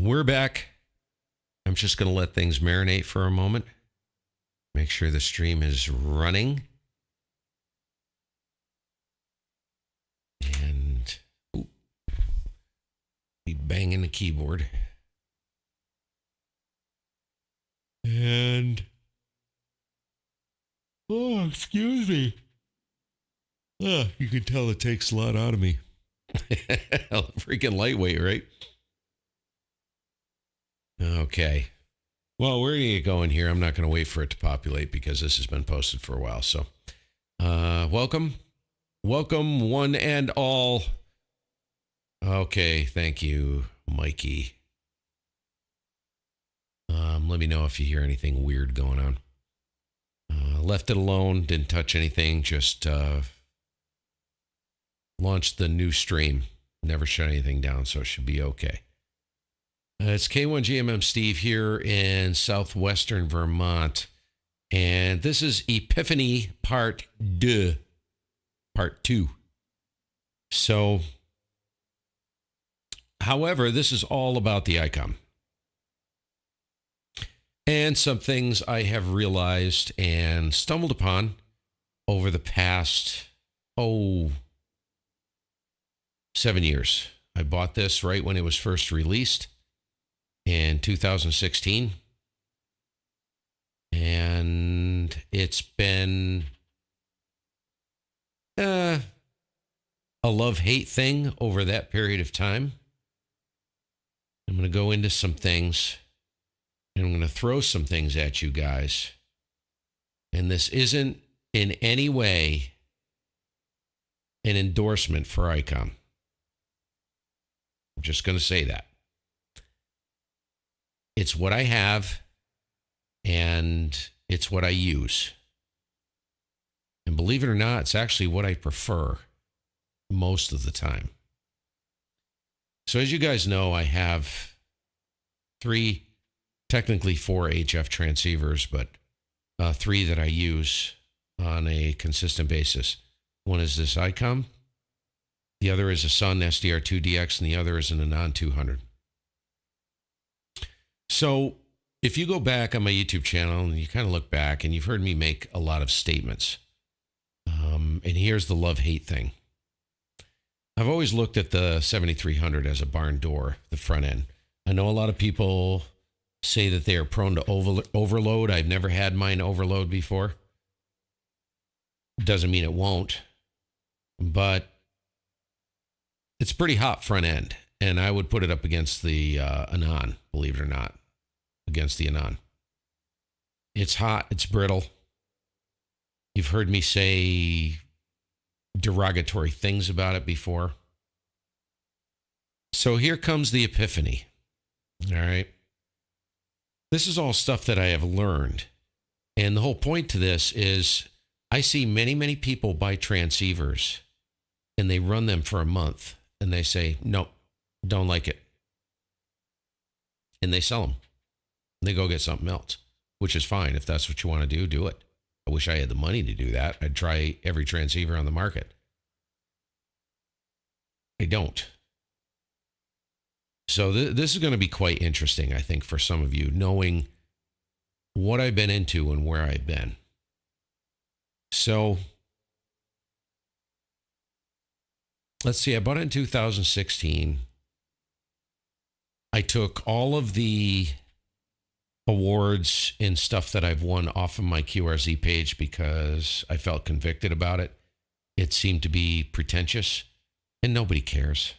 We're back. I'm just going to let things marinate for a moment. Make sure the stream is running. And be banging the keyboard. And excuse me. You can tell it takes a lot out of me. Freaking lightweight, right? Okay. Well, we're going to get going here. I'm not going to wait for it to populate because this has been posted for a while. So, welcome. Welcome, one and all. Okay, thank you, Mikey. Let me know if you hear anything weird going on. Left it alone, didn't touch anything, just launched the new stream. Never shut anything down, so it should be okay. It's K1GMM Steve here in southwestern Vermont, and this is Epiphany Part 2. So, however, this is all about the Icom. And some things I have realized and stumbled upon over the past, 7 years. I bought this right when it was first released in 2016. And it's been a love-hate thing over that period of time. I'm going to go into some things, and I'm going to throw some things at you guys. And this isn't in any way an endorsement for Icom. I'm just going to say that. It's what I have, and it's what I use. And believe it or not, it's actually what I prefer most of the time. So as you guys know, I have technically four HF transceivers, but 3 that I use on a consistent basis. One is this Icom, the other is a Sun SDR2DX, and the other is an Anon 200. So if you go back on my YouTube channel and you kind of look back, and you've heard me make a lot of statements, and here's the love-hate thing. I've always looked at the 7300 as a barn door, the front end. I know a lot of people say that they are prone to overload. I've never had mine overload before. Doesn't mean it won't, but it's pretty hot front end. And I would put it up against the Anon, believe it or not, against the Anon. It's hot. It's brittle. You've heard me say derogatory things about it before. So here comes the Epiphany. All right. This is all stuff that I have learned. And the whole point to this is I see many, many people buy transceivers and they run them for a month and they say, nope, don't like it. And they sell them. They go get something else, which is fine. If that's what you want to do, do it. I wish I had the money to do that. I'd try every transceiver on the market. I don't. So this is going to be quite interesting, I think, for some of you, knowing what I've been into and where I've been. So let's see. I bought it in 2016. I took all of the awards and stuff that I've won off of my QRZ page because I felt convicted about it. It seemed to be pretentious, and nobody cares.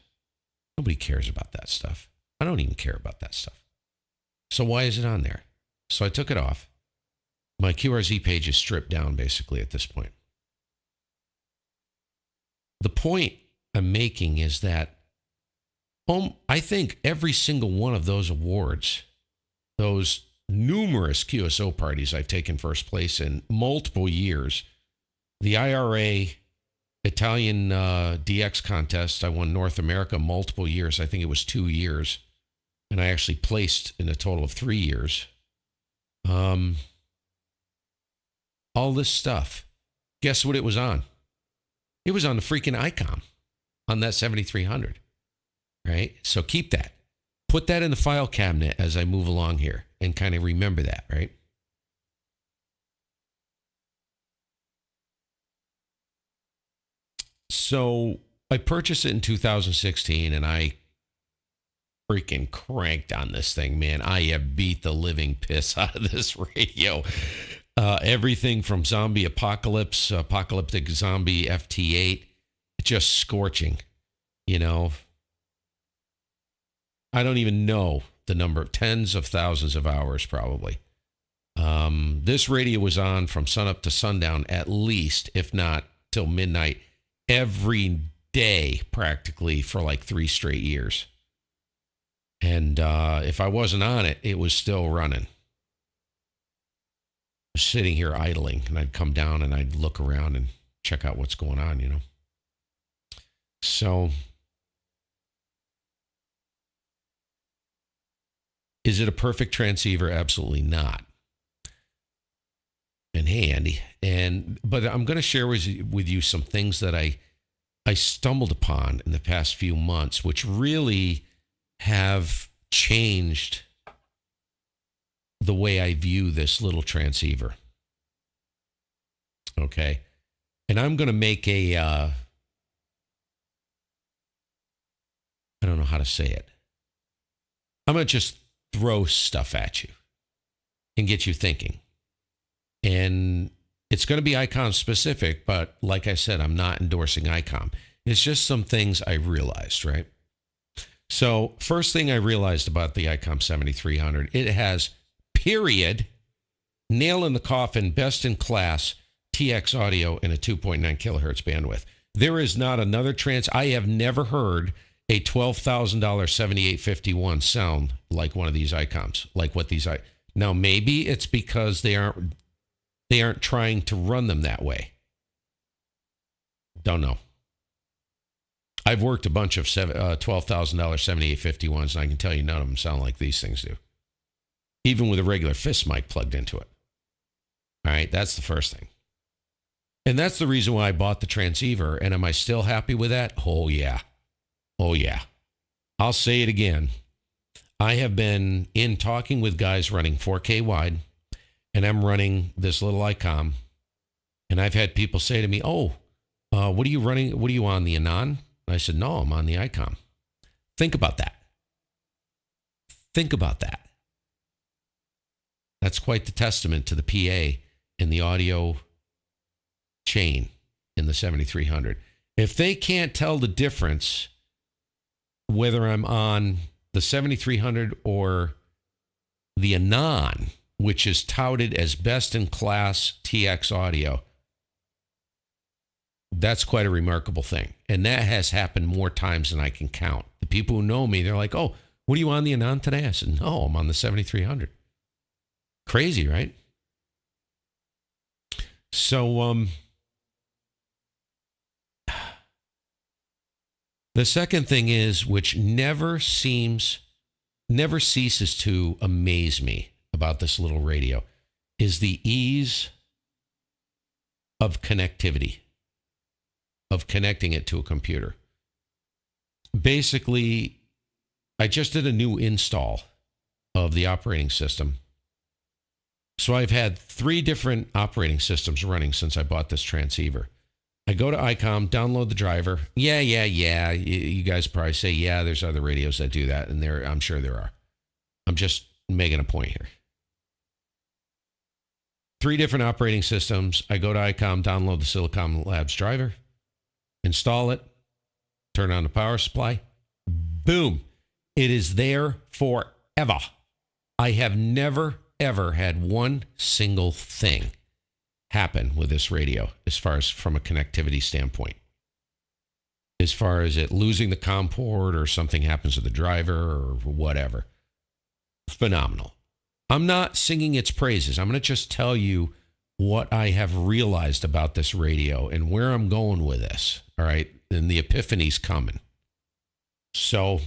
Nobody cares about that stuff. I don't even care about that stuff. So why is it on there? So I took it off. My QRZ page is stripped down basically at this point. The point I'm making is that I think every single one of those awards, those numerous QSO parties I've taken first place in multiple years, the IRA Italian DX contest, I won North America multiple years. I think it was 2 years. And I actually placed in a total of 3 years. All this stuff. Guess what it was on? It was on the freaking Icom, on that 7300. Right? So keep that. Put that in the file cabinet as I move along here and kind of remember that, right? So I purchased it in 2016 and I freaking cranked on this thing, man. I have beat the living piss out of this radio. Everything from zombie apocalypse, apocalyptic zombie FT8, just scorching, you know. I don't even know the number, tens of thousands of hours probably. This radio was on from sunup to sundown at least, if not till midnight, every day practically for like 3 straight years. And if I wasn't on it, it was still running. Sitting here idling, and I'd come down and I'd look around and check out what's going on, you know. So, is it a perfect transceiver? Absolutely not. And hey, Andy, but I'm going to share with you some things that I stumbled upon in the past few months, which really have changed the way I view this little transceiver. Okay. And I'm going to make I don't know how to say it. I'm going to just throw stuff at you and get you thinking. And it's going to be Icom specific, but like I said, I'm not endorsing Icom. It's just some things I realized, right? So first thing I realized about the Icom 7300, it has period, nail in the coffin, best in class TX audio in a 2.9 kilohertz bandwidth. There is not another I have never heard a $12,000 7851 sound like one of these Icoms, like what these now maybe it's because they aren't trying to run them that way. Don't know. I've worked a bunch of $12,000 7851s, and I can tell you none of them sound like these things do, even with a regular fist mic plugged into it. All right, that's the first thing. And that's the reason why I bought the transceiver. And am I still happy with that? Oh, yeah. Oh, yeah. I'll say it again. I have been in talking with guys running 4K wide, and I'm running this little Icom. And I've had people say to me, oh, what are you running? What are you on, the Anon? And I said, no, I'm on the Icom. Think about that. Think about that. That's quite the testament to the PA and the audio chain in the 7300. If they can't tell the difference whether I'm on the 7300 or the Anon, which is touted as best in class TX audio, that's quite a remarkable thing. And that has happened more times than I can count. The people who know me, they're like, oh, what are you on the Anon today? I said, no, I'm on the 7300. Crazy, right? So, the second thing is, which never ceases to amaze me about this little radio, is the ease of connectivity, of connecting it to a computer. Basically, I just did a new install of the operating system. So I've had 3 different operating systems running since I bought this transceiver. I go to Icom, download the driver. Yeah. You guys probably say, yeah, there's other radios that do that. And I'm sure there are. I'm just making a point here. 3 different operating systems. I go to Icom, download the Silicon Labs driver, install it, turn on the power supply. Boom. It is there forever. I have never, ever had one single thing happen with this radio as far as from a connectivity standpoint. As far as it losing the COM port or something happens to the driver or whatever. Phenomenal. I'm not singing its praises. I'm going to just tell you what I have realized about this radio and where I'm going with this. All right. And the epiphany's coming. So,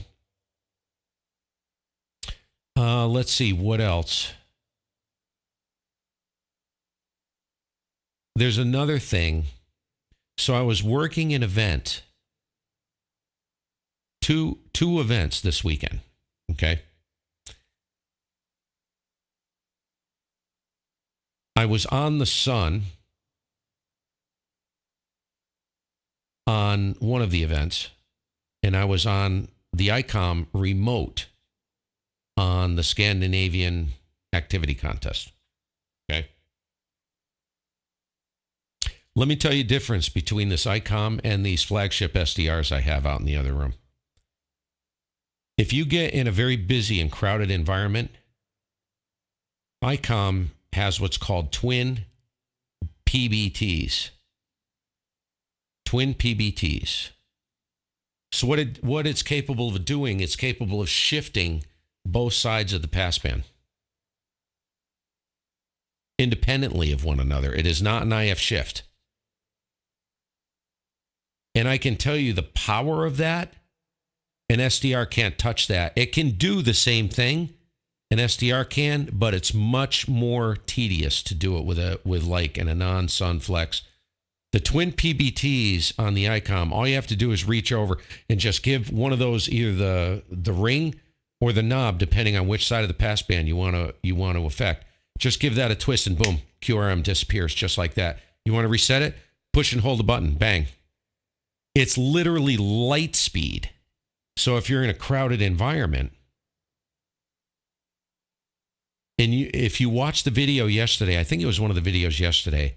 let's see what else. There's another thing. So I was working an event, two events this weekend. Okay. I was on the Sun on one of the events, and I was on the Icom remote on the Scandinavian activity contest. Okay. Let me tell you the difference between this Icom and these flagship SDRs I have out in the other room. If you get in a very busy and crowded environment, Icom has what's called twin PBTs. Twin PBTs. So what it's capable of doing, it's capable of shifting both sides of the passband independently of one another. It is not an IF shift. And I can tell you the power of that, an SDR can't touch that. It can do the same thing, an SDR can, but it's much more tedious to do it with like an Anon Sunflex. The twin PBTs on the Icom, all you have to do is reach over and just give one of those, either the ring or the knob, depending on which side of the passband you want to affect. Just give that a twist and boom, QRM disappears just like that. You want to reset it? Push and hold the button, bang. It's literally light speed. So if you're in a crowded environment, and if you watch the video yesterday, I think it was one of the videos yesterday,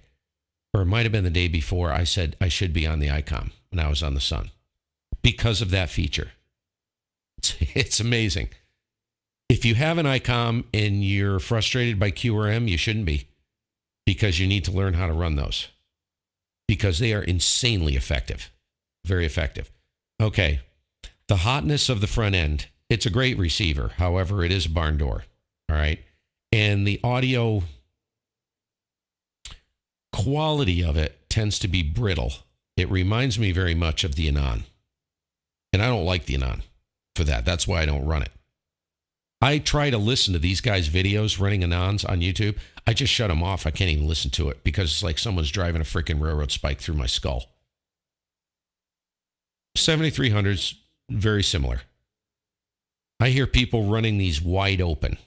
or it might have been the day before, I said I should be on the Icom when I was on the Sun because of that feature. It's amazing. If you have an Icom and you're frustrated by QRM, you shouldn't be, because you need to learn how to run those because they are insanely effective, very effective. Okay, the hotness of the front end. It's a great receiver. However, it is a barn door. All right. And the audio quality of it tends to be brittle. It reminds me very much of the Anon. And I don't like the Anon for that. That's why I don't run it. I try to listen to these guys' videos running Anons on YouTube. I just shut them off. I can't even listen to it because it's like someone's driving a freaking railroad spike through my skull. 7300's very similar. I hear people running these wide open.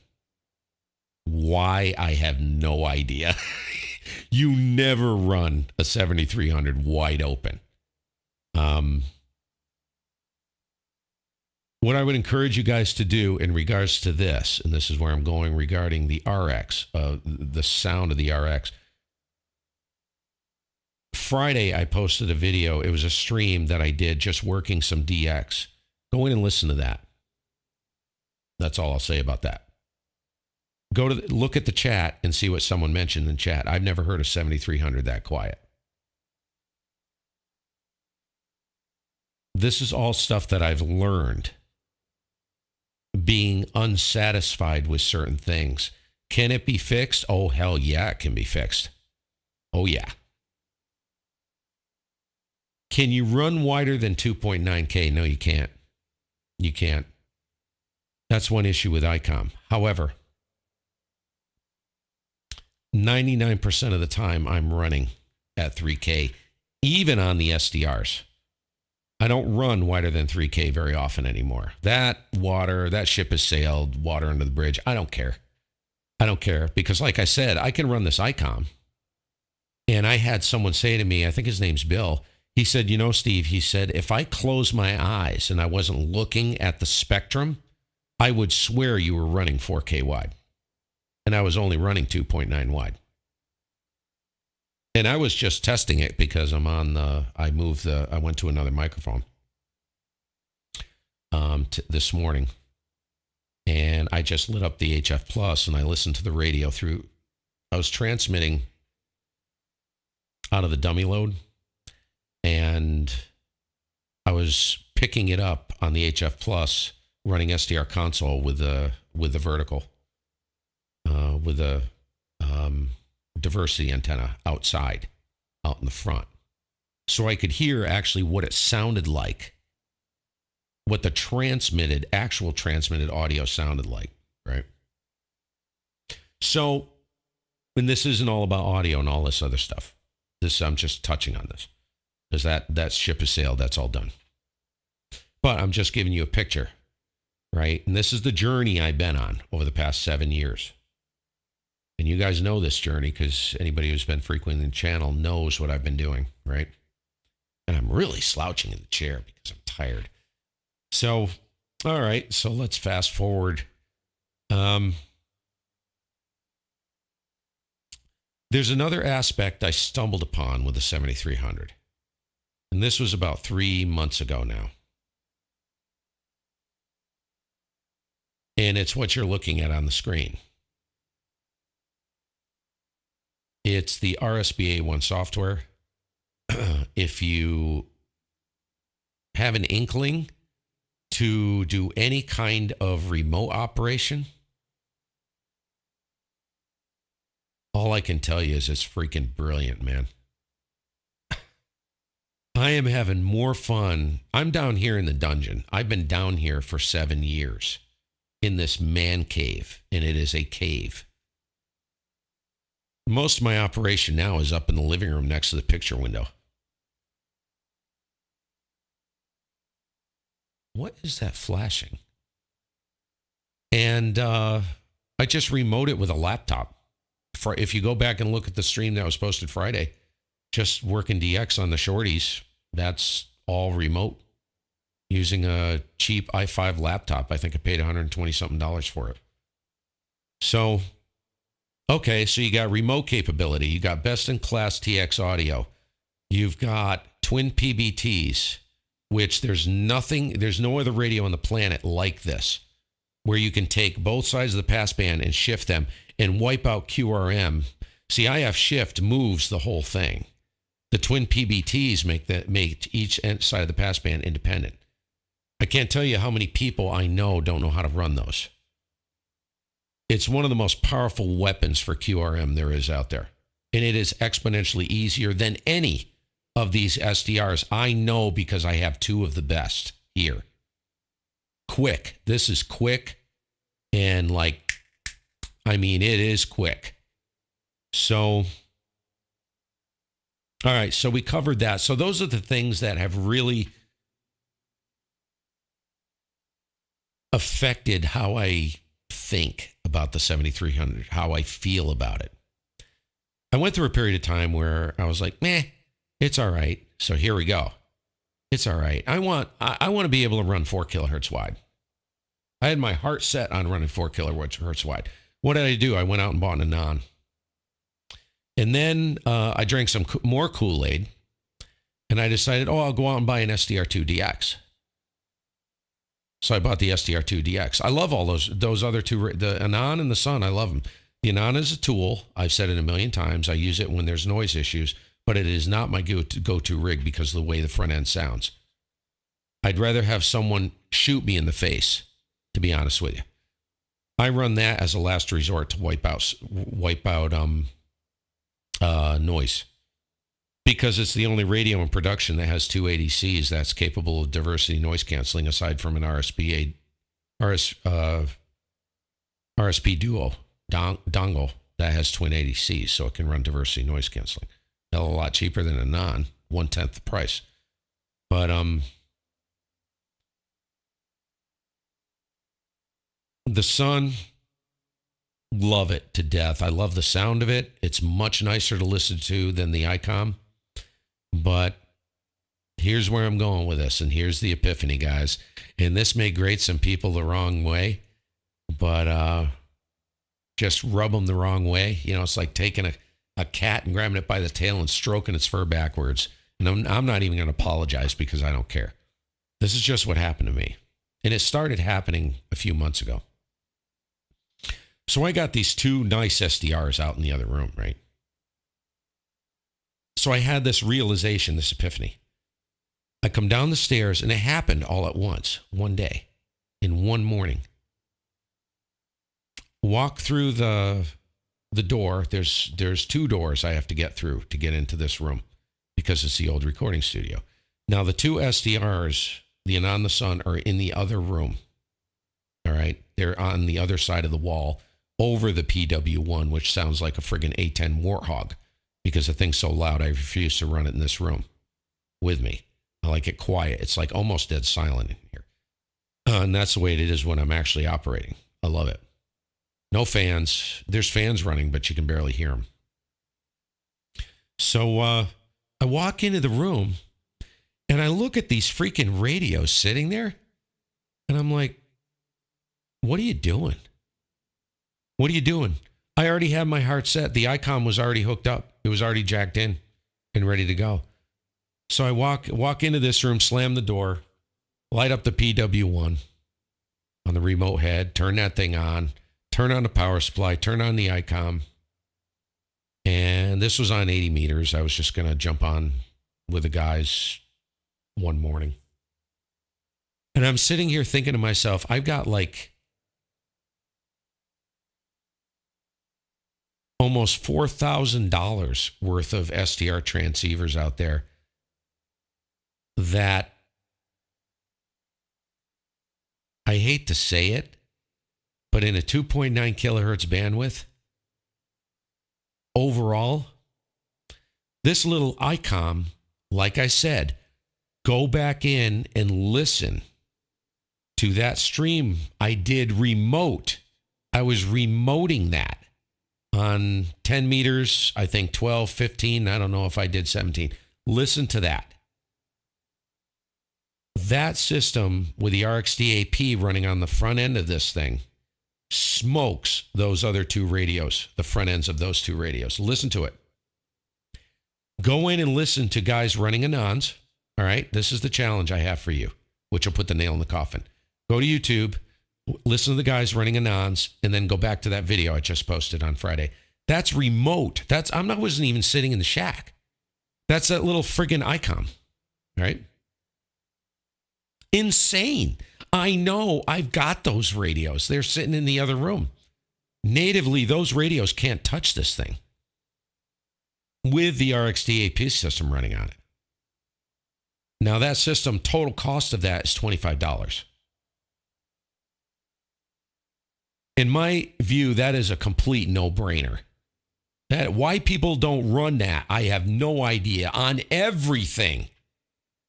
Why? I have no idea. You never run a 7300 wide open. What I would encourage you guys to do in regards to this, and this is where I'm going regarding the RX, the sound of the RX. Friday, I posted a video. It was a stream that I did just working some DX. Go in and listen to that. That's all I'll say about that. Go to look at the chat and see what someone mentioned in chat. I've never heard a 7300 that quiet. This is all stuff that I've learned being unsatisfied with certain things. Can it be fixed? Oh, hell yeah, it can be fixed. Oh, yeah. Can you run wider than 2.9K? No, you can't. You can't. That's one issue with Icom. However, 99% of the time I'm running at 3K, even on the SDRs. I don't run wider than 3K very often anymore. That ship has sailed, water under the bridge. I don't care. I don't care because, like I said, I can run this Icom. And I had someone say to me, I think his name's Bill, he said, you know, Steve, he said, if I closed my eyes and I wasn't looking at the spectrum, I would swear you were running 4K wide. And I was only running 2.9 wide. And I was just testing it because I went to another microphone this morning. And I just lit up the HF Plus and I listened to the radio through. I was transmitting out of the dummy load. And I was picking it up on the HF Plus, running SDR console with the vertical, with a diversity antenna outside, out in the front. So I could hear actually what it sounded like, what the actual transmitted audio sounded like, right? So, and this isn't all about audio and all this other stuff. I'm just touching on this. Because that ship has sailed, that's all done. But I'm just giving you a picture, right? And this is the journey I've been on over the past 7 years. And you guys know this journey because anybody who's been frequenting the channel knows what I've been doing, right? And I'm really slouching in the chair because I'm tired. So, all right, so let's fast forward. There's another aspect I stumbled upon with the 7300. And this was about 3 months ago now. And it's what you're looking at on the screen. It's the RSBA1 software. If you have an inkling to do any kind of remote operation, all I can tell you is it's freaking brilliant, man. I am having more fun. I'm down here in the dungeon. I've been down here for 7 years in this man cave, and it is a cave. Most of my operation now is up in the living room next to the picture window. What is that flashing? And I just remote it with a laptop. If you go back and look at the stream that was posted Friday, just working DX on the shorties, that's all remote using a cheap i5 laptop. I think I paid $120-something for it. So, okay, so you got remote capability. You got best-in-class TX audio. You've got twin PBTs, which there's no other radio on the planet like this, where you can take both sides of the passband and shift them and wipe out QRM. See, IF shift moves the whole thing. The twin PBTs make each side of the passband independent. I can't tell you how many people I know don't know how to run those. It's one of the most powerful weapons for QRM there is out there. And it is exponentially easier than any of these SDRs. I know because I have two of the best here. Quick. This is quick. And it is quick. So, all right, so we covered that. So those are the things that have really affected how I think about the 7300, how I feel about it. I went through a period of time where I was like, meh, it's all right. So here we go. It's all right. I want to be able to run 4 kilohertz wide. I had my heart set on running 4 kilohertz wide. What did I do? I went out and bought an Anon. And then I drank some more Kool-Aid, and I decided, I'll go out and buy an SDR2DX. So I bought the SDR2DX. I love all those other two, the Anon and the Sun. I love them. The Anon is a tool. I've said it a million times. I use it when there's noise issues, but it is not my go-to rig because of the way the front end sounds. I'd rather have someone shoot me in the face, to be honest with you. I run that as a last resort to wipe out noise, because it's the only radio in production that has two ADCs that's capable of diversity noise canceling, aside from an RSP Duo dongle that has twin ADCs, so it can run diversity noise canceling. A lot cheaper than a non, 1/10 the price. But the Sun, love it to death. I love the sound of it. It's much nicer to listen to than the Icom. But here's where I'm going with this, and here's the epiphany, guys. And this may grate some people the wrong way, but just rub them the wrong way. You know, it's like taking a cat and grabbing it by the tail and stroking its fur backwards. And I'm not even going to apologize because I don't care. This is just what happened to me. And it started happening a few months ago. So I got these two nice SDRs out in the other room, right? So I had this realization, this epiphany. I come down the stairs, and it happened all at once, one day, in one morning. Walk through the door. There's two doors I have to get through to get into this room because it's the old recording studio. Now, the two SDRs, the Anon and the Sun, are in the other room. All right? They're on the other side of the wall over the PW1, which sounds like a friggin' A10 Warthog because the thing's so loud, I refuse to run it in this room with me. I like it quiet. It's like almost dead silent in here. And that's the way it is when I'm actually operating. I love it. No fans. There's fans running, but you can barely hear them. So I walk into the room and I look at these freaking radios sitting there. And I'm like, what are you doing? What are you doing? I already had my heart set. The Icom was already hooked up. It was already jacked in and ready to go. So I walk into this room, slam the door, light up the PW1 on the remote head, turn that thing on, turn on the power supply, turn on the Icom. And this was on 80 meters. I was just going to jump on with the guys one morning. And I'm sitting here thinking to myself, I've got like almost $4,000 worth of SDR transceivers out there that, I hate to say it, but in a 2.9 kilohertz bandwidth, overall, this little Icom, like I said, go back in and listen to that stream I did remote. I was remoting that on 10 meters, I think 12, 15. I don't know if I did 17. Listen to that. That system with the RxD AP running on the front end of this thing smokes those other two radios, the front ends of those two radios. Listen to it. Go in and listen to guys running Anons. All right, this is the challenge I have for you, which will put the nail in the coffin. Go to YouTube, listen to the guys running Anons, and then go back to that video I just posted on Friday. That's remote. I wasn't even sitting in the shack. That's that little friggin' Icom, right? Insane. I know I've got those radios. They're sitting in the other room. Natively, those radios can't touch this thing with the RxD AP system running on it. Now, that system, total cost of that is $25. In my view, that is a complete no-brainer. Why people don't run that, I have no idea. On everything.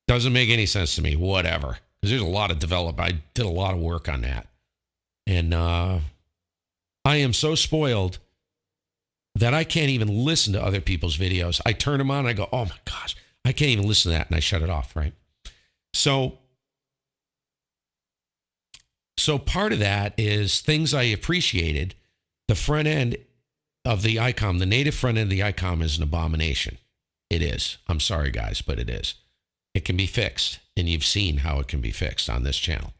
Doesn't make any sense to me. Whatever. Because there's a lot of development. I did a lot of work on that. And I am so spoiled that I can't even listen to other people's videos. I turn them on and I go, oh my gosh, I can't even listen to that. And I shut it off, right? So part of that is things I appreciated. The front end of the Icom, the native front end of the Icom is an abomination. It is. I'm sorry, guys, but it is. It can be fixed, and you've seen how it can be fixed on this channel.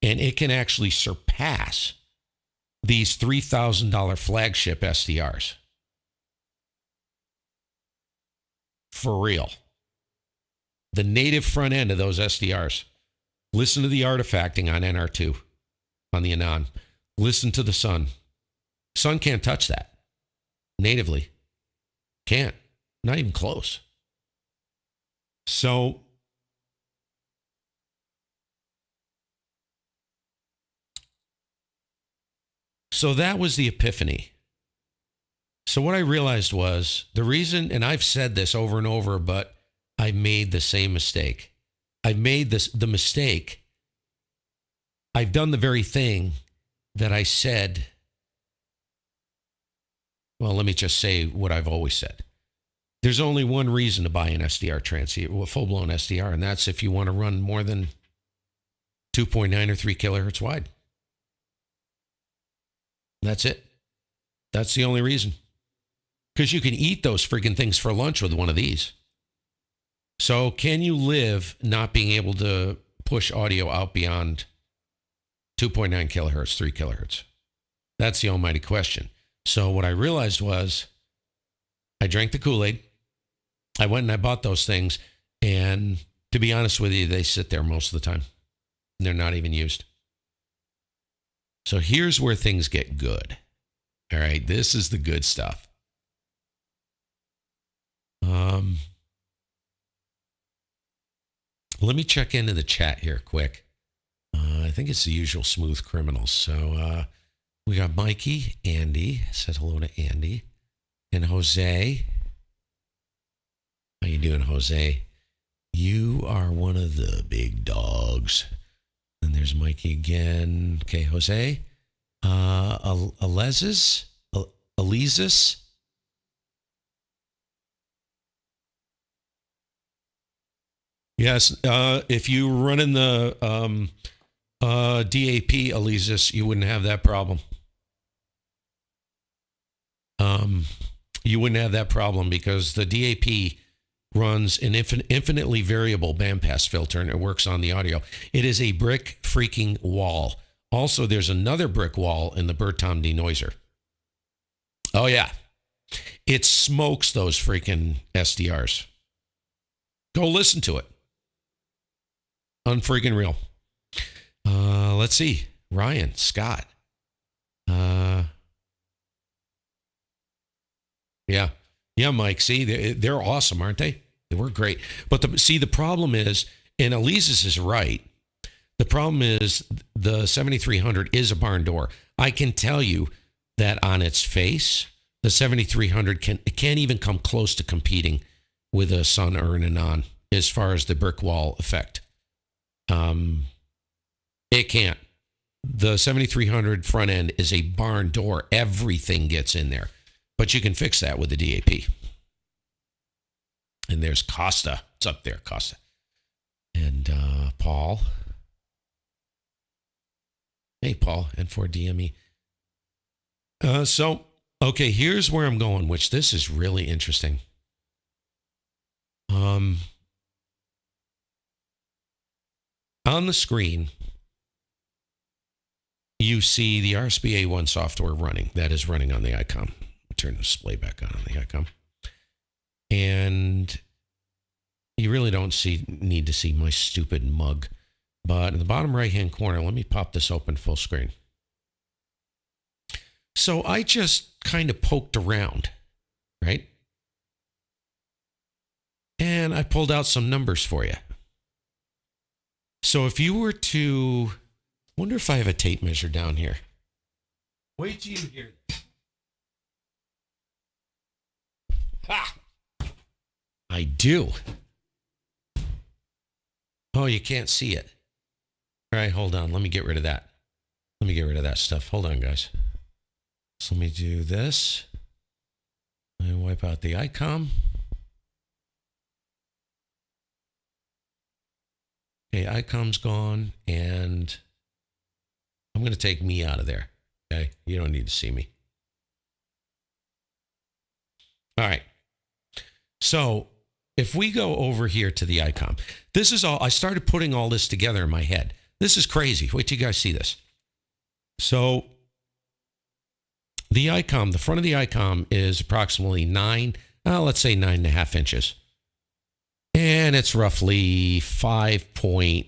And it can actually surpass these $3,000 flagship SDRs. For real. The native front end of those SDRs. Listen to the artifacting on NR2, on the Anon. Listen to the Sun. Sun can't touch that. Natively. Can't. Not even close. So that was the epiphany. So what I realized was the reason, and I've said this over and over, but I made the same mistake. I've made the mistake. I've done the very thing that I said. Well, let me just say what I've always said. There's only one reason to buy an SDR transceiver, a full-blown SDR, and that's if you want to run more than 2.9 or 3 kilohertz wide. That's it. That's the only reason. Because you can eat those friggin' things for lunch with one of these. So can you live not being able to push audio out beyond 2.9 kilohertz, 3 kilohertz? That's the almighty question. So what I realized was I drank the Kool-Aid. I went and I bought those things. And to be honest with you, they sit there most of the time. They're not even used. So here's where things get good. All right, this is the good stuff. Let me check into the chat here quick. I think it's the usual smooth criminals. So we got Mikey, Andy. Said hello to Andy. And Jose. How you doing, Jose? You are one of the big dogs. And there's Mikey again. Okay, Jose. Alesis. Yes, if you run in the DAP Alesis, you wouldn't have that problem. You wouldn't have that problem because the DAP runs an infinitely variable bandpass filter and it works on the audio. It is a brick freaking wall. Also, there's another brick wall in the Bertom denoiser. Oh, yeah. It smokes those freaking SDRs. Go listen to it. Unfreaking real. Let's see. Ryan, Scott. Yeah. Yeah, Mike. See, they're awesome, aren't they? They were great. But the problem is, and Alesis is right, the problem is the 7300 is a barn door. I can tell you that on its face, the 7300 can't even come close to competing with a Sun or an Anon as far as the brick wall effect. It can't. The 7300 front end is a barn door. Everything gets in there. But you can fix that with the DAP. And there's Costa. It's up there, Costa. And Paul. Hey, Paul, N4DME. Okay, here's where I'm going, which this is really interesting. On the screen, you see the RSBA1 software running. That is running on the Icom. Turn the display back on the Icom. And you really don't need to see my stupid mug. But in the bottom right-hand corner, let me pop this open full screen. So I just kind of poked around, right? And I pulled out some numbers for you. So if you were to, wonder if I have a tape measure down here. Wait till you hear this. Ha! I do. Oh, you can't see it. All right, hold on. Let me get rid of that. Let me get rid of that stuff. Hold on, guys. So let me do this. Let me wipe out the Icom. Okay, Icom's gone, and I'm going to take me out of there. Okay, you don't need to see me. All right. So if we go over here to the Icom, this is all, I started putting all this together in my head. This is crazy. Wait till you guys see this. So the Icom, the front of the Icom is approximately let's say 9.5 inches. And it's roughly 5.5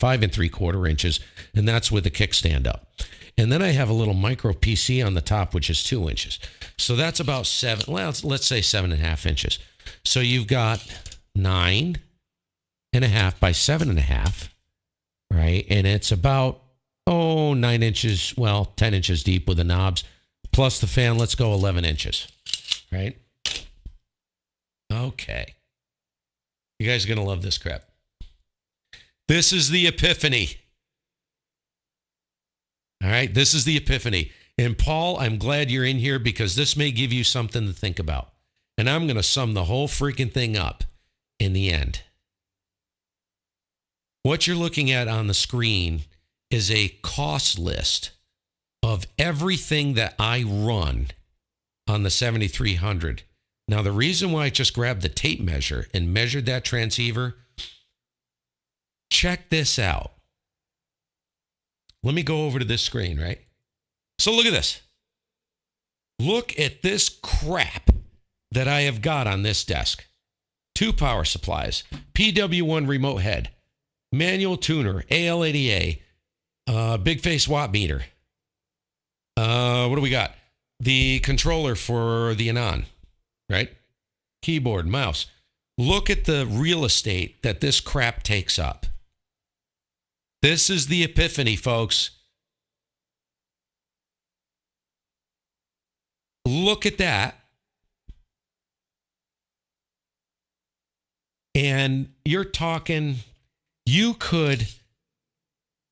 3/4 inches. And that's with the kickstand up. And then I have a little micro PC on the top, which is 2 inches. So that's about let's say 7.5 inches. So you've got 9.5 by 7.5, right? And it's about, 9 inches, 10 inches deep with the knobs. Plus the fan, let's go 11 inches, right? Okay. You guys are going to love this crap. This is the Epiphany. All right, this is the Epiphany. And Paul, I'm glad you're in here because this may give you something to think about. And I'm going to sum the whole freaking thing up in the end. What you're looking at on the screen is a cost list of everything that I run on the 7300. Now, the reason why I just grabbed the tape measure and measured that transceiver, check this out. Let me go over to this screen, right? So look at this. Look at this crap that I have got on this desk. 2 power supplies, PW1 remote head, manual tuner, AL80A, big face watt meter. What do we got? The controller for the Anon, right? Keyboard, mouse. Look at the real estate that this crap takes up. This is the Epiphany, folks. Look at that. And you're talking, You could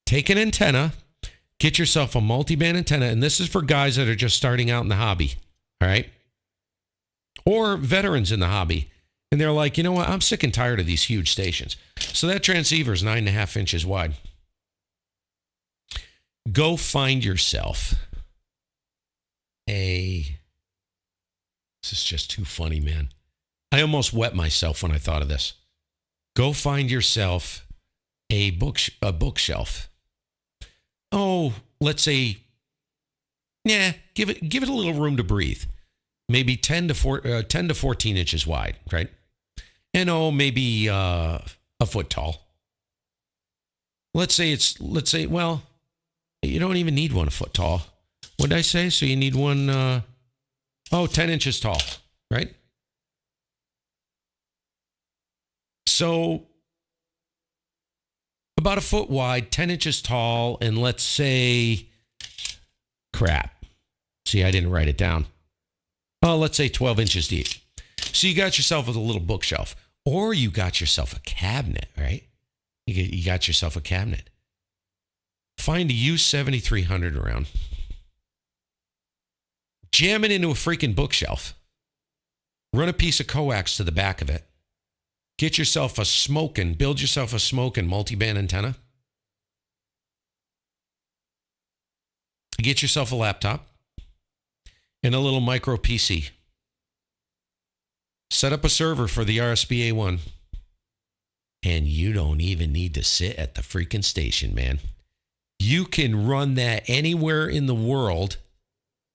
take an antenna, get yourself a multi-band antenna, and this is for guys that are just starting out in the hobby, all right? Or veterans in the hobby. And they're like, you know what? I'm sick and tired of these huge stations. So that transceiver is 9.5 inches wide. Go find yourself this is just too funny, man. I almost wet myself when I thought of this. Go find yourself a bookshelf. Oh, let's say, give it a little room to breathe. Maybe 10 to 14 inches wide, right? And maybe a foot tall. Let's say, well, you don't even need one a foot tall. What did I say? So you need one, 10 inches tall, right? So about a foot wide, 10 inches tall, and let's say, see, I didn't write it down. Oh, let's say 12 inches deep. So you got yourself a little bookshelf, or you got yourself a cabinet, right? You got yourself a cabinet. Find a U7300 around. Jam it into a freaking bookshelf. Run a piece of coax to the back of it. Build yourself a smoking multi-band antenna. Get yourself a laptop and a little micro PC. Set up a server for the RSBA1. And you don't even need to sit at the freaking station, man. You can run that anywhere in the world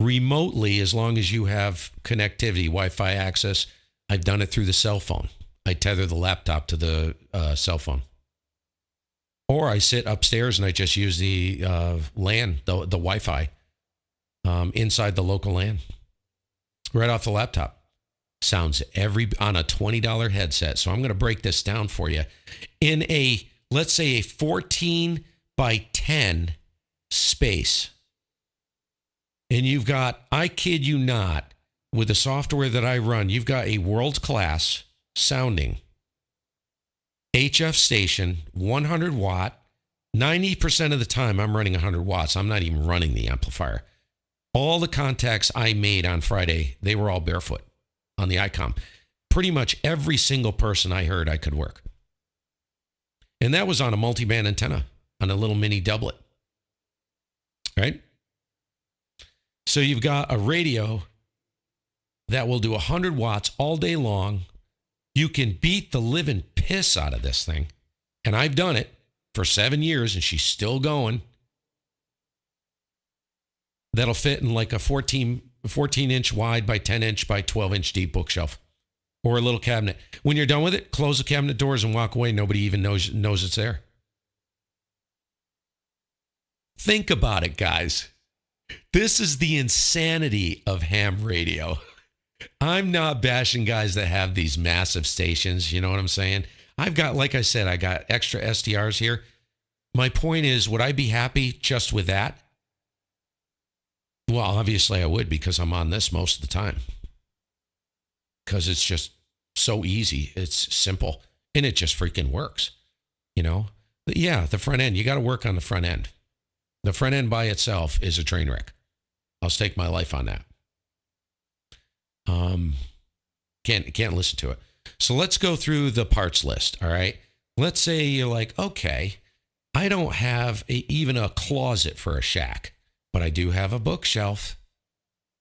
remotely as long as you have connectivity, Wi-Fi access. I've done it through the cell phone. I tether the laptop to the cell phone. Or I sit upstairs and I just use the LAN, the Wi-Fi inside the local LAN. Right off the laptop. Sounds on a $20 headset. So I'm going to break this down for you. In let's say a 14 by 10 space. And you've got, I kid you not, with the software that I run, you've got a world-class sounding HF station, 100 watt. 90% of the time I'm running 100 watts. I'm not even running the amplifier. All the contacts I made on Friday, they were all barefoot on the Icom. Pretty much every single person I heard I could work. And that was on a multi-band antenna, on a little mini doublet. Right? So you've got a radio that will do 100 watts all day long. You can beat the living piss out of this thing. And I've done it for 7 years and she's still going. That'll fit in like a 14 inch wide by 10 inch by 12 inch deep bookshelf or a little cabinet. When you're done with it, close the cabinet doors and walk away. Nobody even knows it's there. Think about it, guys. This is the insanity of ham radio. I'm not bashing guys that have these massive stations. You know what I'm saying? I've got, like I said, I got extra SDRs here. My point is, would I be happy just with that? Well, obviously I would, because I'm on this most of the time. Because it's just so easy. It's simple. And it just freaking works. You know? But yeah, the front end. You got to work on the front end. The front end by itself is a train wreck. I'll stake my life on that. Can't listen to it. So let's go through the parts list. All right. Let's say you're like, okay, I don't have even a closet for a shack, but I do have a bookshelf.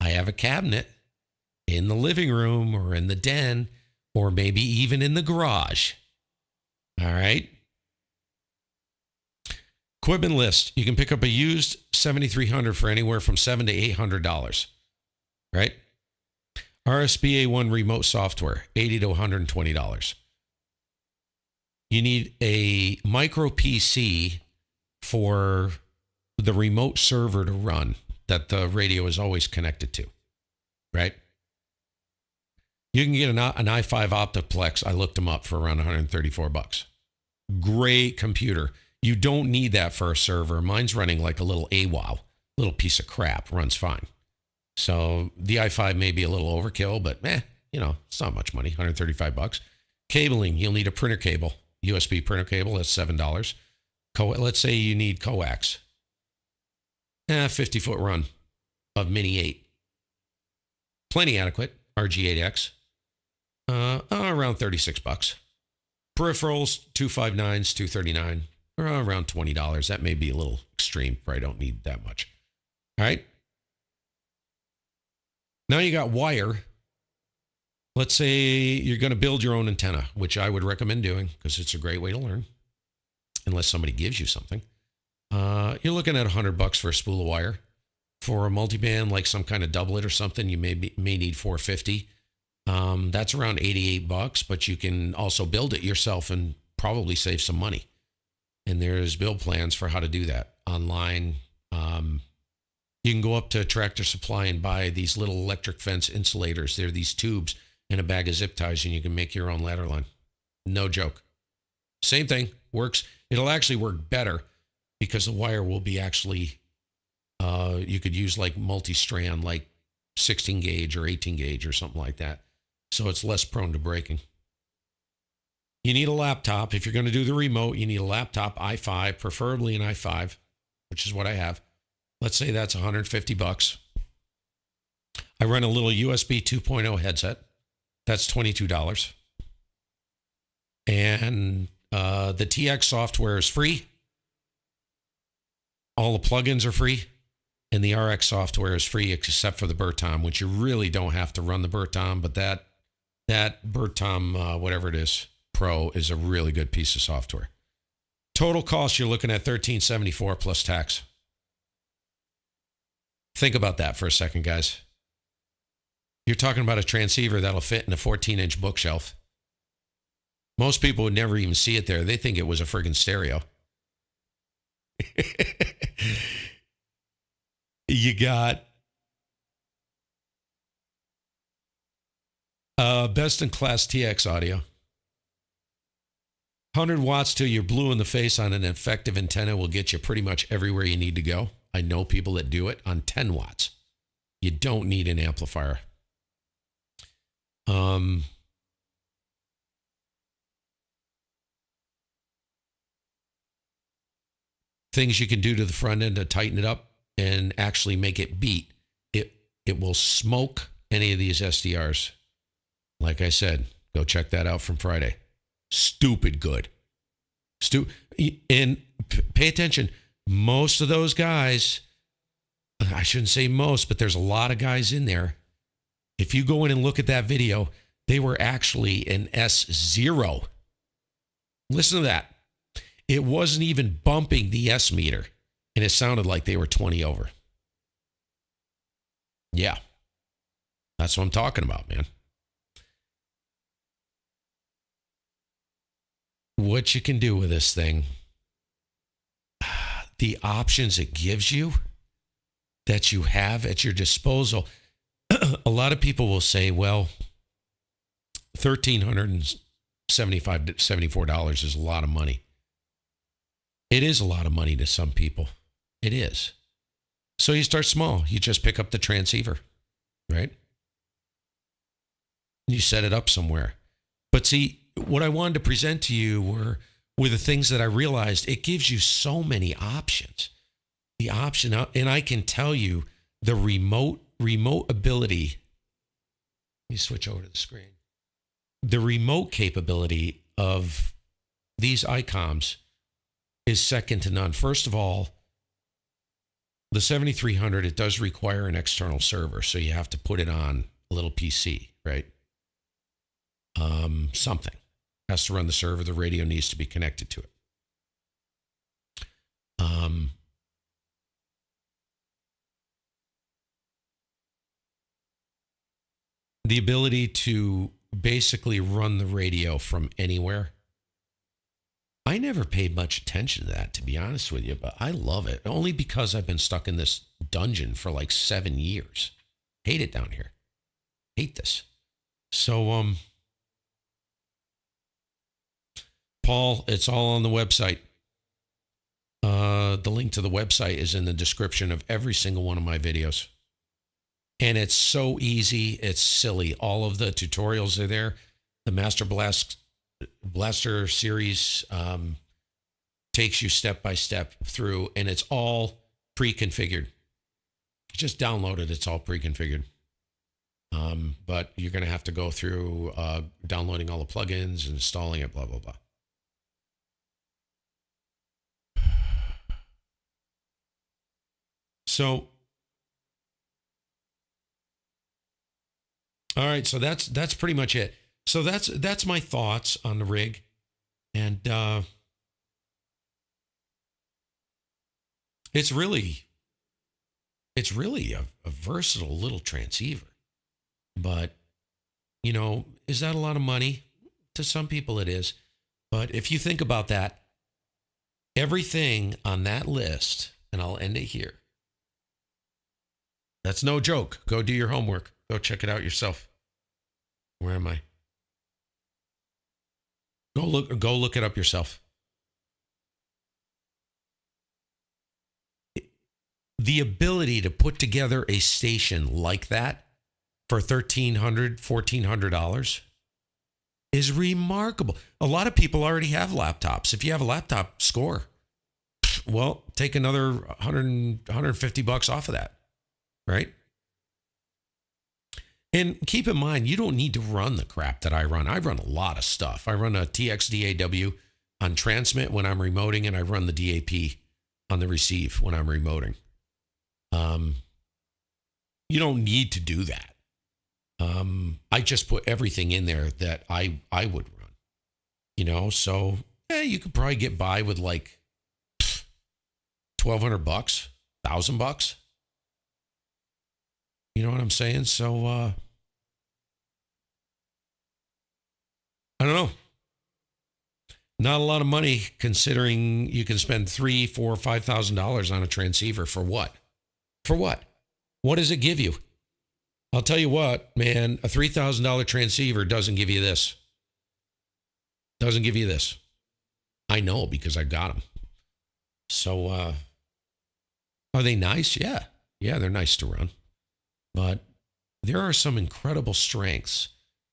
I have a cabinet in the living room or in the den, or maybe even in the garage. All right. Equipment list. You can pick up a used 7300 for anywhere from $700 to $800. Right? RSBA1 remote software, $80 to $120. You need a micro PC for the remote server to run that the radio is always connected to. Right? You can get an i5 Optiplex. I looked them up for around $134. Great computer. You don't need that for a server. Mine's running like a little AWOW, little piece of crap, runs fine. So the i5 may be a little overkill, but it's not much money, $135. Cabling, you'll need a printer cable, USB printer cable, that's $7. Let's say you need coax. 50-foot run of Mini 8. Plenty adequate. RG8X. Around $36. Peripherals, 259s, 239, around $20. That may be a little extreme. Probably don't need that much. All right. Now you got wire. Let's say you're going to build your own antenna, which I would recommend doing because it's a great way to learn, unless somebody gives you something. You're looking at $100 for a spool of wire. For a multiband, like some kind of doublet or something, you may need $450. That's around $88, but you can also build it yourself and probably save some money. And there's build plans for how to do that online. You can go up to Tractor Supply and buy these little electric fence insulators. They're these tubes and a bag of zip ties, and you can make your own ladder line. No joke. Same thing, works. It'll actually work better because the wire will be actually, you could use like multi-strand, like 16 gauge or 18 gauge or something like that. So it's less prone to breaking. You need a laptop. If you're going to do the remote, you need a laptop, i5, preferably an i5, which is what I have. Let's say that's $150. I run a little USB 2.0 headset. That's $22. And the TX software is free. All the plugins are free. And the RX software is free except for the Bertom, which you really don't have to run the Bertom, but that Bertom, whatever it is, Pro is a really good piece of software. Total cost, you're looking at $1,374 plus tax. Think about that for a second, guys. You're talking about a transceiver that'll fit in a 14-inch bookshelf. Most people would never even see it there. They think it was a friggin' stereo. You got best-in-class TX audio. 100 watts till you're blue in the face on an effective antenna will get you pretty much everywhere you need to go. I know people that do it on 10 watts. You don't need an amplifier. Things you can do to the front end to tighten it up and actually make it beat. It will smoke any of these SDRs. Like I said, go check that out from Friday. Stupid good. And pay attention. Most of those guys, I shouldn't say most, but there's a lot of guys in there. If you go in and look at that video, they were actually an S0. Listen to that. It wasn't even bumping the S meter, and it sounded like they were 20 over. Yeah. That's what I'm talking about, man. What you can do with this thing, the options it gives you that you have at your disposal. A lot of people will say, well, $1,374 is a lot of money. It is a lot of money to some people. It is. So you start small. You just pick up the transceiver, right? You set it up somewhere. But see, what I wanted to present to you were the things that I realized. It gives you so many options. The option, and I can tell you the remote ability. Let me switch over to the screen. The remote capability of these Icoms is second to none. First of all, the 7300, it does require an external server, so you have to put it on a little PC, right? Something has to run the server. The radio needs to be connected to it. The ability to basically run the radio from anywhere. I never paid much attention to that, to be honest with you, but I love it. Only because I've been stuck in this dungeon for like 7 years. Hate it down here. Hate this. So, Paul, it's all on the website. The link to the website is in the description of every single one of my videos. And it's so easy. It's silly. All of the tutorials are there. The Master Blast Blaster series takes you step by step through, and it's all pre-configured. Just download it. It's all pre-configured. But you're going to have to go through downloading all the plugins, installing it, blah, blah, blah. So, all right. So that's pretty much it. So that's my thoughts on the rig. And it's really a versatile little transceiver. But, you know, is that a lot of money? To some people it is. But if you think about that, everything on that list, and I'll end it here. That's no joke. Go do your homework. Go check it out yourself. Where am I? Go look it up yourself. The ability to put together a station like that for $1,300, $1,400 is remarkable. A lot of people already have laptops. If you have a laptop, score. Well, take another $150 off of that, right? And keep in mind, you don't need to run the crap that I run. I run a lot of stuff. I run a TX-DAW on transmit when I'm remoting, and I run the DAP on the receive when I'm remoting. You don't need to do that. I just put everything in there that I would run, you know, so yeah, you could probably get by with like $1,200, $1,000. You know what I'm saying? So, I don't know. Not a lot of money considering you can spend $3,000, $4,000, $5,000 on a transceiver for what? For what? What does it give you? I'll tell you what, man, a $3,000 transceiver doesn't give you this. Doesn't give you this. I know because I got them. So, are they nice? Yeah. Yeah, they're nice to run. But there are some incredible strengths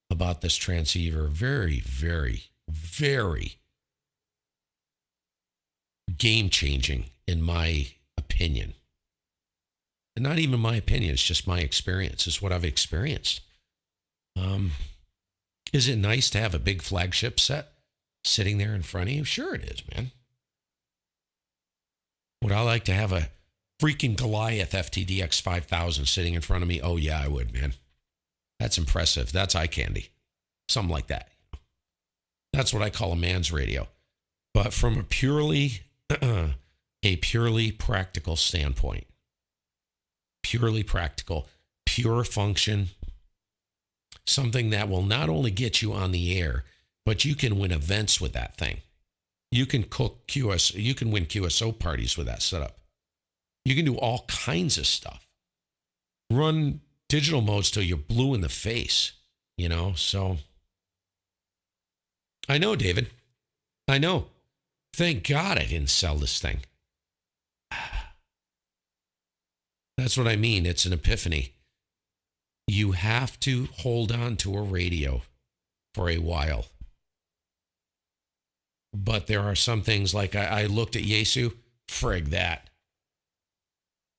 about this transceiver. Very, very, very game-changing in my opinion. And not even my opinion, it's just my experience. It's what I've experienced. Is it nice to have a big flagship set sitting there in front of you? Sure it is, man. Would I like to have a freaking Goliath FTDX 5000 sitting in front of me? Oh, yeah, I would, man. That's impressive. That's eye candy. Something like that. That's what I call a man's radio. But from a purely practical standpoint, purely practical, pure function, something that will not only get you on the air, but you can win events with that thing. You can you can win QSO parties with that setup. You can do all kinds of stuff. Run digital modes till you're blue in the face, you know? So I know, David. I know. Thank God I didn't sell this thing. That's what I mean. It's an epiphany. You have to hold on to a radio for a while. But there are some things like I looked at Yaesu, frig that.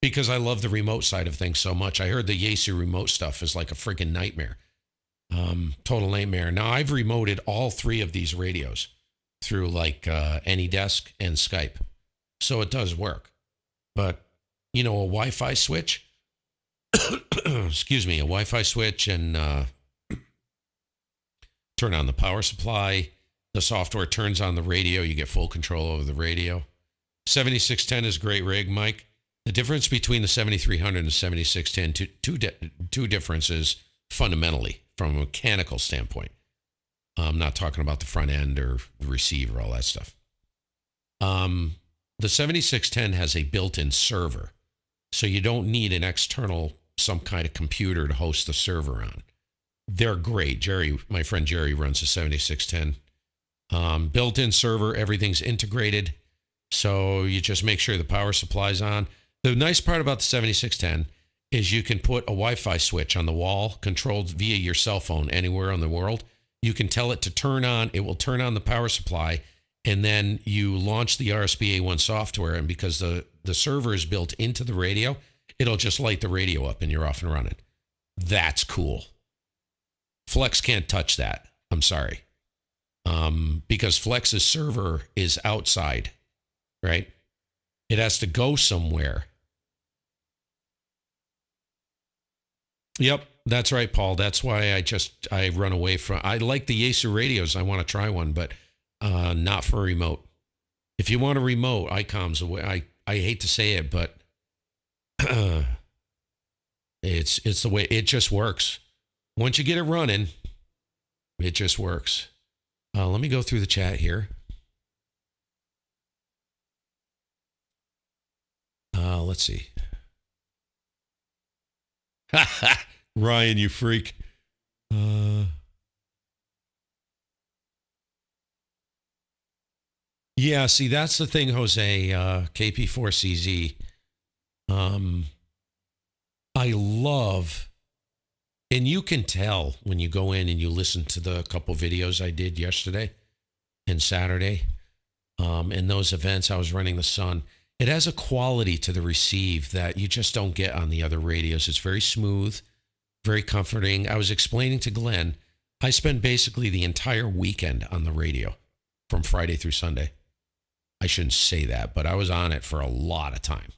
Because I love the remote side of things so much. I heard the Yaesu remote stuff is like a friggin' nightmare. Total nightmare. Now, I've remoted all three of these radios through like AnyDesk and Skype. So it does work. But, you know, a Wi-Fi switch, excuse me, a Wi-Fi switch and turn on the power supply. The software turns on the radio. You get full control over the radio. 7610 is a great rig, Mike. The difference between the 7300 and the 7610, two differences fundamentally from a mechanical standpoint. I'm not talking about the front end or the receiver, all that stuff. The 7610 has a built-in server, so you don't need an external, some kind of computer to host the server on. They're great. Jerry, my friend Jerry, runs the 7610. Built-in server, everything's integrated, so you just make sure the power supply's on. The nice part about the 7610 is you can put a Wi-Fi switch on the wall controlled via your cell phone anywhere in the world. You can tell it to turn on. It will turn on the power supply, and then you launch the RSBA1 software, and because the server is built into the radio, it'll just light the radio up, and you're off and running. That's cool. Flex can't touch that. I'm sorry. Because Flex's server is outside, right? It has to go somewhere. Yep, that's right, Paul. That's why I run away from. I like the Yaesu radios. I want to try one, but not for a remote. If you want a remote, Icom's away. I hate to say it, but it's the way it just works. Once you get it running, it just works. Let me go through the chat here. Let's see. Ryan, you freak. Yeah, see, that's the thing, Jose. KP4CZ. I love, and you can tell when you go in and you listen to the couple videos I did yesterday and Saturday. In those events, I was running the Sun. It has a quality to the receive that you just don't get on the other radios. It's very smooth, very comforting. I was explaining to Glenn, I spent basically the entire weekend on the radio from Friday through Sunday. I shouldn't say that, but I was on it for a lot of time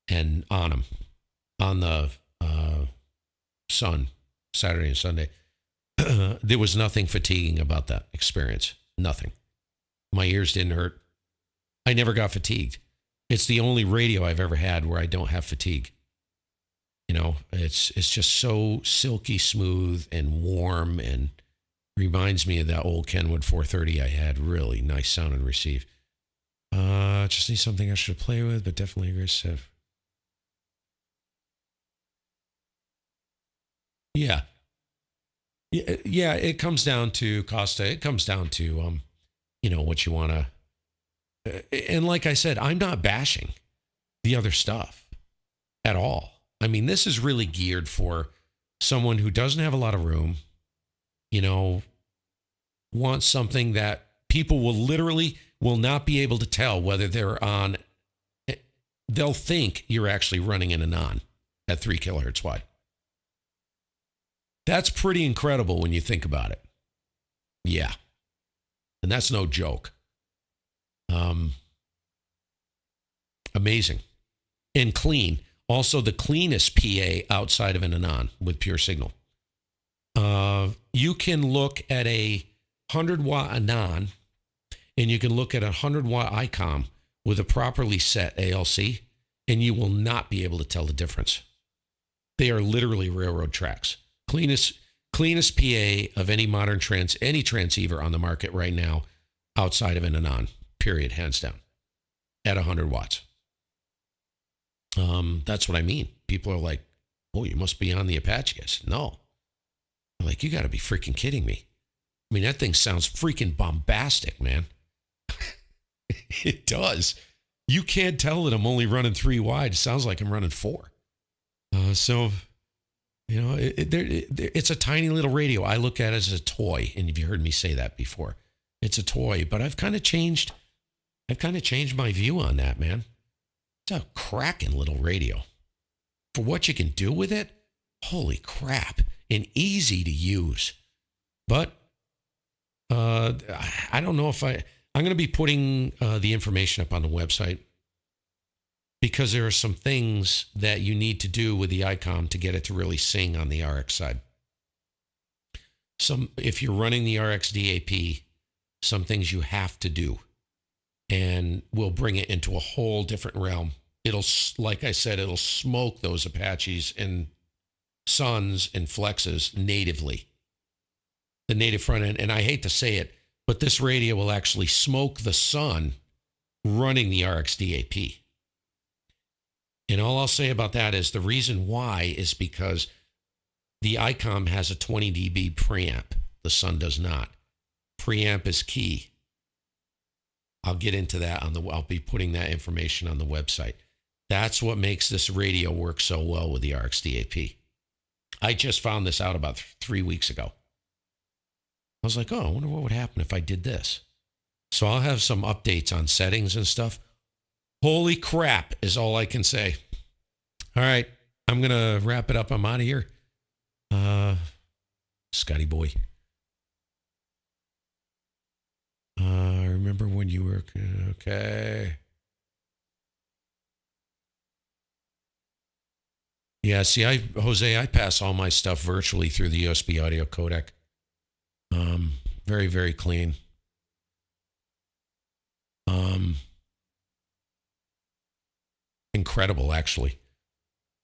and on them, on the Sun, Saturday and Sunday. There was nothing fatiguing about that experience. Nothing. My ears didn't hurt. I never got fatigued. It's the only radio I've ever had where I don't have fatigue. You know, it's just so silky smooth and warm and reminds me of that old Kenwood 430 I had. Really nice sound and receive. Just need something extra to play with, but definitely aggressive. Yeah. Yeah, it comes down to Costa. It comes down to, what you want to. And like I said, I'm not bashing the other stuff at all. I mean, this is really geared for someone who doesn't have a lot of room, wants something that people will not be able to tell whether they're on. They'll think you're actually running in a non at 3 kilohertz wide. That's pretty incredible when you think about it. Yeah. And that's no joke. Amazing. And clean. Also the cleanest PA outside of an Anon with pure signal. You can look at a 100-watt Anon and you can look at a 100-watt Icom with a properly set ALC, and you will not be able to tell the difference. They are literally railroad tracks. Cleanest PA of any modern any transceiver on the market right now outside of an Anon, period, hands down, at 100 watts. That's what I mean. People are like, oh, you must be on the Apache. I said, no. I'm like, you got to be freaking kidding me. I mean, that thing sounds freaking bombastic, man. It does. You can't tell that I'm only running 3 wide. It sounds like I'm running 4. It's a tiny little radio. I look at it as a toy, and you've heard me say that before. It's a toy, but I've kind of changed my view on that, man. It's a cracking little radio. For what you can do with it, holy crap, and easy to use. But I don't know if I'm going to be putting the information up on the website because there are some things that you need to do with the Icom to get it to really sing on the RX side. If you're running the RX DAP, some things you have to do, and we'll bring it into a whole different realm. It'll, like I said, it'll smoke those Apaches and Suns and Flexes natively. The native front end, and I hate to say it, but this radio will actually smoke the Sun running the RX DAP. And all I'll say about that is the reason why is because the Icom has a 20 dB preamp. The Sun does not. Preamp is key. I'll get into that I'll be putting that information on the website. That's what makes this radio work so well with the RX DAP. I just found this out about 3 weeks ago. I was like, oh, I wonder what would happen if I did this. So I'll have some updates on settings and stuff. Holy crap is all I can say. All right, I'm going to wrap it up. I'm out of here. Scotty boy. Remember when you were, okay. Yeah, see, Jose, I pass all my stuff virtually through the USB audio codec. Very, very clean. Incredible, actually.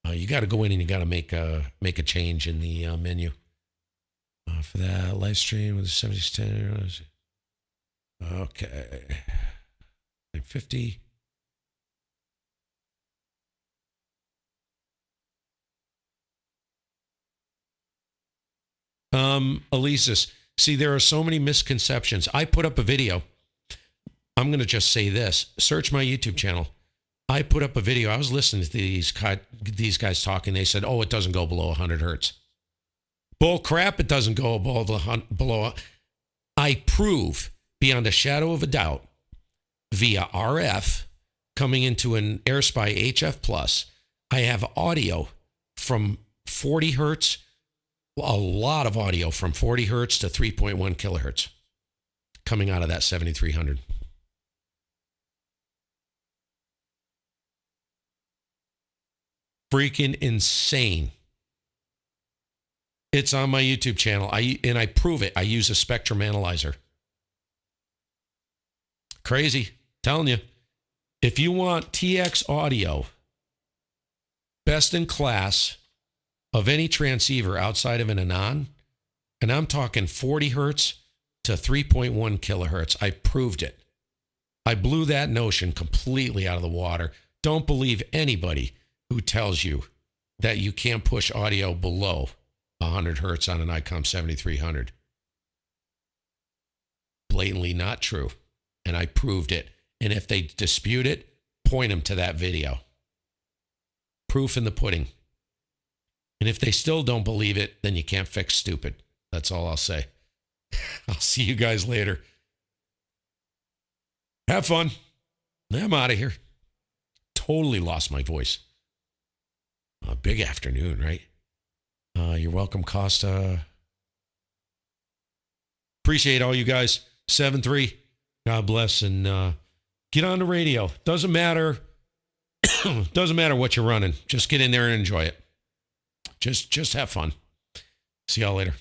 You got to go in and you got to make a change in the menu for that live stream with the 7010. Okay, 50. Elises, see, there are so many misconceptions. I put up a video. I'm going to just say this. Search my YouTube channel. I put up a video. I was listening to these guys talking. They said, oh, it doesn't go below 100 hertz. Bull crap, it doesn't go below. I prove beyond a shadow of a doubt via RF coming into an AirSpy HF Plus. I have audio from 40 hertz, a lot of audio from 40 hertz to 3.1 kilohertz coming out of that 7300. Freaking insane. It's on my YouTube channel. I prove it. I use a spectrum analyzer. Crazy. Telling you. If you want TX audio, best in class of any transceiver outside of an Anon, and I'm talking 40 hertz to 3.1 kilohertz, I proved it. I blew that notion completely out of the water. Don't believe anybody who tells you that you can't push audio below 100 hertz on an Icom 7300. Blatantly not true. And I proved it. And if they dispute it, point them to that video. Proof in the pudding. And if they still don't believe it, then you can't fix stupid. That's all I'll say. I'll see you guys later. Have fun. I'm out of here. Totally lost my voice. A big afternoon, right? You're welcome, Costa. Appreciate all you guys. 7-3. God bless. And get on the radio. Doesn't matter. Doesn't matter what you're running. Just get in there and enjoy it. Just have fun. See y'all later.